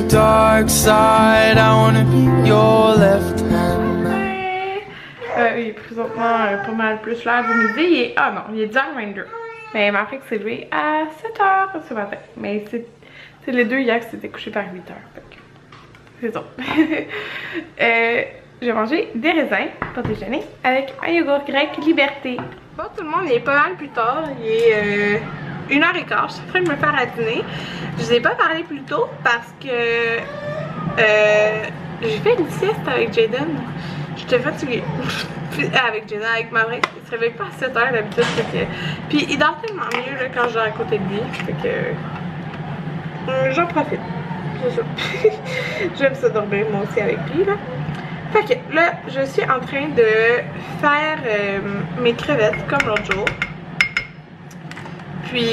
dark side. I wanna be your left hand man. Il est présentement pas mal plus l'heure du midi. Il est... Ah non, il est 10h22. Mais ma frère s'est levé à 7h ce matin. Mais c'est les deux hier qui s'étaient couchés vers 8h. C'est ça. J'ai mangé des raisins pour déjeuner avec un yogourt grec Liberté. Bon tout le monde, il est pas mal plus tard. Il est 1h15. Je suis en train de me faire à dîner. Je vous ai pas parlé plus tôt parce que j'ai fait une sieste avec Jaden. J'étais fatiguée. Avec Jaden, avec ma vraie. Il se réveille pas à 7h d'habitude. Puis il dort tellement mieux là, quand je dors à côté de lui. Fait que j'en profite. C'est ça. J'aime ça dormir moi aussi avec lui là. Fait que là, je suis en train de faire mes crevettes comme l'autre jour. Puis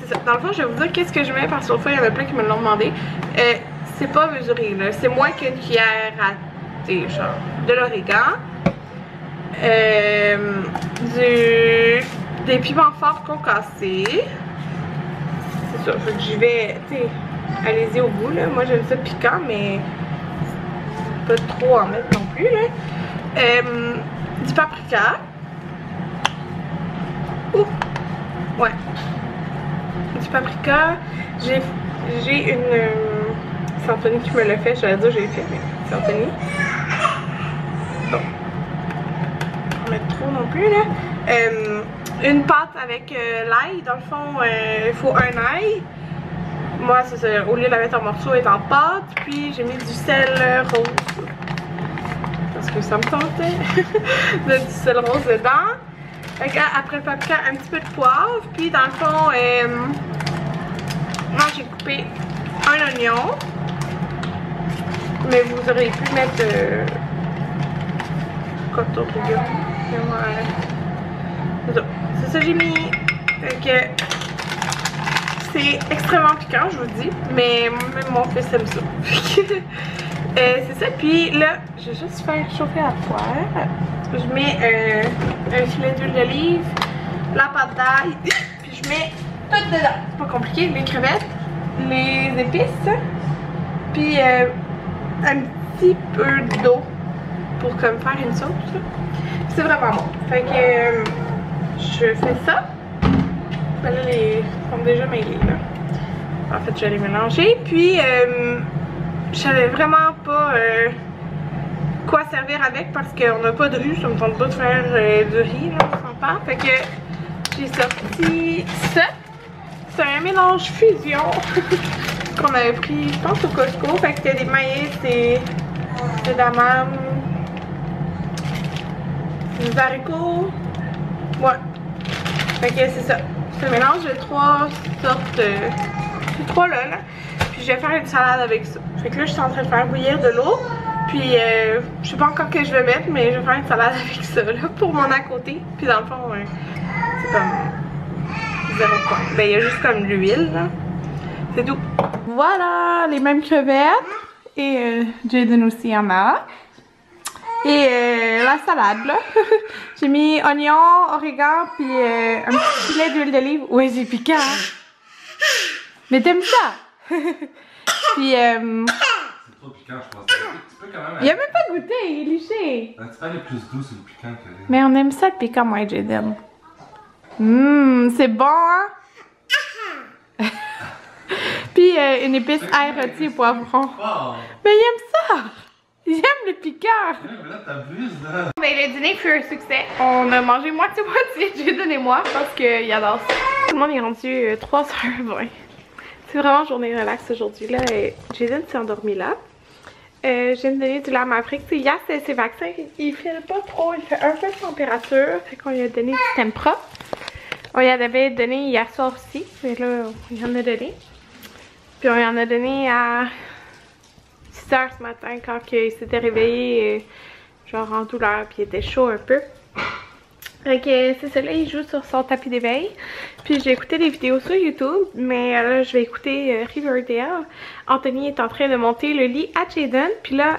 c'est ça. Dans le fond, je vais vous dire qu'est-ce que je mets parce que l'autre fois, il y en a plein qui me l'ont demandé. C'est pas mesuré là. C'est moins qu'une cuillère à thé, genre. De l'origan. Des piments forts concassés. C'est ça. Fait que j'y vais, tu sais, allez-y au bout là. Moi, j'aime ça piquant, mais pas trop en mettre non plus là. Du paprika. Ouh! Ouais. Du paprika. J'ai une... c'est Anthony qui me l'a fait. J'allais dire j'ai fait, mais c'est Anthony. Bon. Pas mettre trop non plus là. Une pâte avec l'ail. Dans le fond, il faut un ail. Moi, c'est ça. Au lieu de la mettre en morceaux, elle est en pâte. Puis j'ai mis du sel rose. Parce que ça me tentait. De mettre du sel rose dedans. Après le paprika, un petit peu de poivre. Puis dans le fond, moi j'ai coupé un oignon. Mais vous auriez pu mettre coteau de c'est ça j'ai mis. C'est extrêmement piquant, je vous dis. Mais même mon fils aime ça. C'est ça. Puis là, je vais juste faire chauffer la poêle. Je mets un filet d'huile d'olive, la pâte d'ail, puis je mets tout dedans. C'est pas compliqué, les crevettes, les épices, puis un petit peu d'eau pour comme faire une sauce. C'est vraiment bon. Fait que je fais ça. Ben là, les sont déjà mêlés là. En fait, je vais les mélanger. Puis je savais vraiment pas quoi servir avec parce qu'on n'a pas de riz, ça me tente pas de faire du riz là, on s'entend. Fait que j'ai sorti ça. C'est un mélange fusion qu'on avait pris, je pense, au Costco. Fait que c'était des maïs, des damas, des haricots. Ouais. Fait que c'est ça. C'est un mélange de trois sortes. C'est trois là. Puis je vais faire une salade avec ça. Fait que là, je suis en train de faire bouillir de l'eau. Puis je sais pas encore que je vais mettre, mais je vais faire une salade avec ça là pour mon à côté. Puis dans le fond, c'est comme zéro point. Ben il y a juste comme l'huile là. C'est tout. Voilà les mêmes crevettes. Et Jaden aussi en a. Et la salade là. J'ai mis oignon, origan, puis un petit filet d'huile d'olive. Ouais, c'est piquant. Mais t'aimes ça? Puis trop piquant, je pense. Tu peux quand même. Il a même pas goûté, il est liché. Tu peux aller plus doux sur le piquant que les... Mais on aime ça le piquant, moi et Jaden. C'est bon, hein? Puis une épice ail rôti et poivron. Oh. Mais il aime ça! Il aime le piquant! Mais là, t'abuses, là! Ben, le dîner fut un succès. On a mangé moitié-moitié, Jaden et moi, parce qu'il adore ça. Tout le monde est rendu 3h20. C'est vraiment journée relax aujourd'hui. Là, Jaden s'est endormi là. Je viens de donner du lait à ma fric. Hier, c'était ses vaccins. Il file pas trop. Il fait un peu de température. Fait qu'on lui a donné du Tempra. On lui en avait donné hier soir aussi. Mais là, on y en a donné. Puis on y en a donné à 6h ce matin quand il s'était réveillé. Genre en douleur. Puis il était chaud un peu. Fait que c'est ça, là, il joue sur son tapis d'éveil. Puis j'ai écouté des vidéos sur YouTube, mais là je vais écouter Riverdale. Anthony est en train de monter le lit à Jaden. Puis là,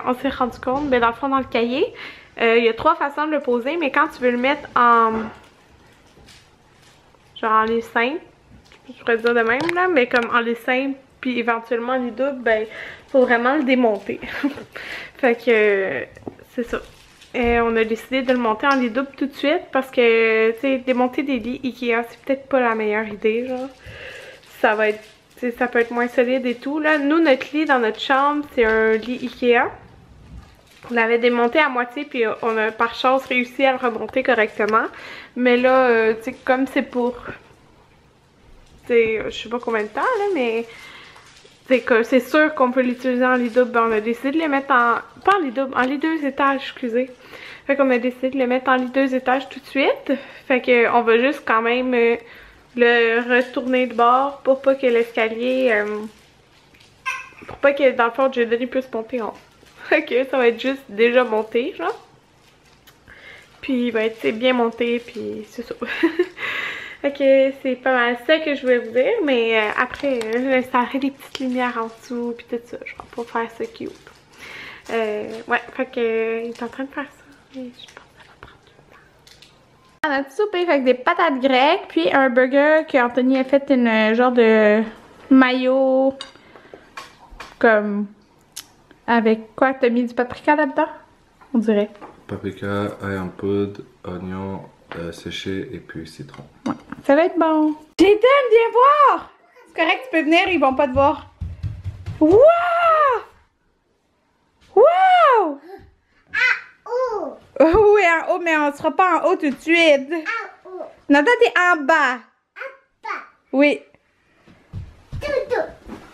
on s'est rendu compte, ben dans le fond dans le cahier, il y a 3 façons de le poser, mais quand tu veux le mettre en... genre en lit simple, je pourrais dire de même là, mais comme en lit simple, puis éventuellement lit double, ben faut vraiment le démonter. Fait que c'est ça. On a décidé de le monter en lit double tout de suite parce que, tu sais, démonter des lits Ikea, c'est peut-être pas la meilleure idée, genre. Ça va être, tu sais, ça peut être moins solide et tout, là. Nous, notre lit dans notre chambre, c'est un lit Ikea. On l'avait démonté à moitié, puis on a par chance réussi à le remonter correctement. Mais là, tu sais, comme c'est pour, tu sais, je sais pas combien de temps, là, mais c'est sûr qu'on peut l'utiliser en lit double. Ben, on a décidé de le mettre en, pas en lit double, en lit 2 étages, excusez. Fait qu'on a décidé de le mettre en lit 2 étages tout de suite. Fait qu'on va juste quand même le retourner de bord pour pas que l'escalier, pour pas que dans le fond, Jaden puisse monter en haut. Fait que ça va être juste déjà monté, genre. Puis il va être bien monté, puis c'est ça. Fait que c'est pas mal ça que je voulais vous dire, mais après, j'installerai des petites lumières en dessous, puis tout ça, genre, pour faire ça cute. Ouais, fait que il est en train de faire ça, mais je pense que ça va prendre du temps. On a tout soupé avec des patates grecques, puis un burger qu'Anthony a fait une genre de mayo, comme, avec quoi? T'as mis du paprika là-dedans? On dirait. Paprika, ail en poudre, oignon séché et puis citron. Ouais, ça va être bon. Jaden, viens voir! C'est correct, tu peux venir, ils vont pas te voir. Wow! Wow! Oui, en haut, mais on sera pas en haut tout de suite. Non, toi, t'es en bas. Oui.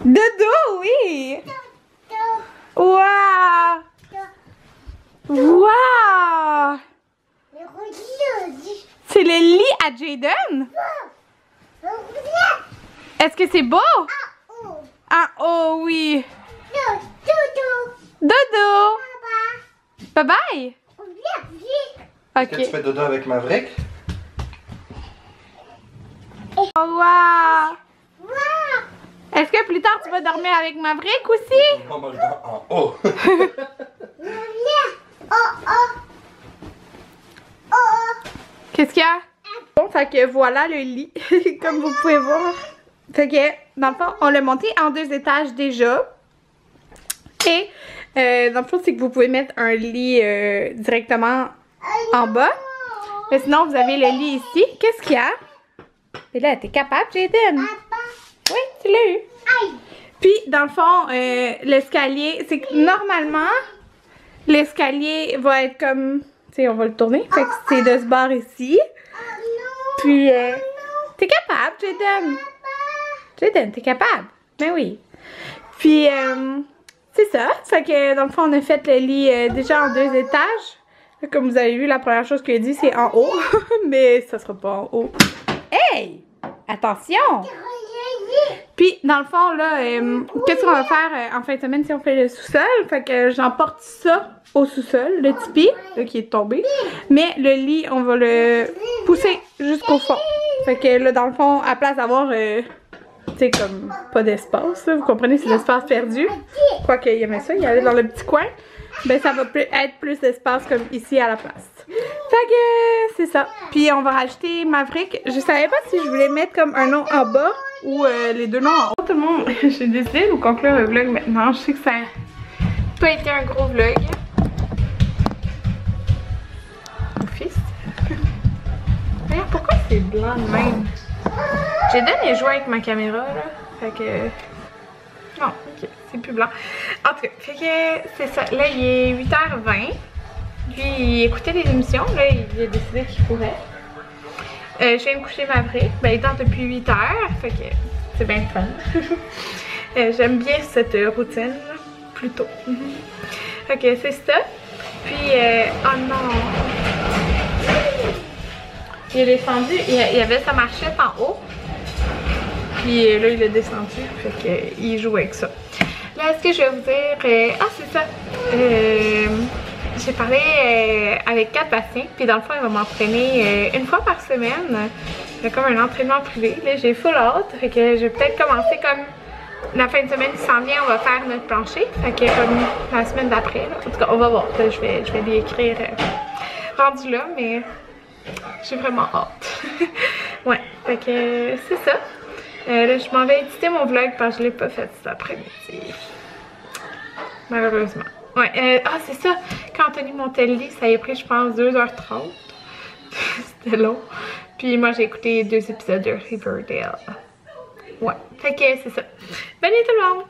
Dodo, oui. Wow! Wow! C'est le lit à Jaden? Est-ce que c'est beau? Ah, oh oui. Dodo. Bye bye. Ok. Tu fais dodo avec Maverick? Oh wow. Est-ce que plus tard tu vas dormir avec Maverick aussi? Non, moi je dors en haut. Qu'est-ce qu'il y a? Bon, fait que voilà le lit, comme vous pouvez voir. Fait que, dans le fond, on l'a monté en 2 étages déjà. Et, dans le fond, c'est que vous pouvez mettre un lit directement en bas. Mais sinon, vous avez le lit ici. Qu'est-ce qu'il y a? Et là, t'es capable, Jaden? Oui, tu l'as eu. Puis, dans le fond, l'escalier, c'est que normalement, l'escalier va être comme, tu sais, on va le tourner. Fait que c'est de ce bord ici. Puis, t'es capable, Jaden. Jaden, t'es capable. Ben oui. Puis, c'est ça. Fait que, dans le fond, on a fait le lit déjà en 2 étages. Comme vous avez vu, la première chose qu'il a dit, c'est en haut. Mais ça sera pas en haut. Hey! Attention! Puis, dans le fond, là, qu'est-ce qu'on va faire en fin de semaine si on fait le sous-sol? Fait que j'emporte ça au sous-sol, le tipi, là, qui est tombé. Mais le lit, on va le pousser jusqu'au fond. Fait que là, dans le fond, à place d'avoir, tu sais, comme pas d'espace, vous comprenez, c'est l'espace perdu. Quoique, il aimait ça, il allait dans le petit coin. Ben, ça va être plus d'espace comme ici à la place. Fait que, c'est ça. Puis, on va rajouter Maverick. Je savais pas si je voulais mettre comme un nom en bas ou les 2 noms en haut. Tout le monde, j'ai décidé de vous conclure le vlog maintenant. Je sais que ça n'a pas été un gros vlog. Mon fils. Regarde, pourquoi c'est blanc de même? J'ai donné jouer avec ma caméra, là. Fait que... Non, ok, c'est plus blanc. En tout cas, fait que c'est ça. Là, il est 8h20. Lui, il écoutait des émissions. Là, il a décidé qu'il pourrait. Je viens de coucher Maverick. Ben, il dort depuis 8h. Fait que c'est bien fun. J'aime bien cette routine, là, plus tôt. Fait que c'est ça. Puis, oh non! Il est descendu. Il y avait sa marchette en haut. Puis là, il est descendu. Fait qu'il joue avec ça. Là, ce que je vais vous dire... ah, c'est ça! J'ai parlé avec 4 patients, puis dans le fond, il va m'entraîner une fois par semaine. C'est comme un entraînement privé. Là, j'ai full hâte, fait que je vais peut-être commencer comme la fin de semaine qui s'en vient, on va faire notre plancher. Fait que comme la semaine d'après, en tout cas, on va voir. Là, je vais lui écrire rendu là, mais j'ai vraiment hâte. Ouais, fait que c'est ça. Là, je m'en vais éditer mon vlog parce que je l'ai pas fait cet après-midi. Malheureusement. Ouais, ah, c'est ça. Quand Anthony montait le lit, ça a pris, je pense, 2h30. C'était long. Puis moi, j'ai écouté 2 épisodes de Riverdale. Ouais. Fait que c'est ça. Bonne nuit tout le monde!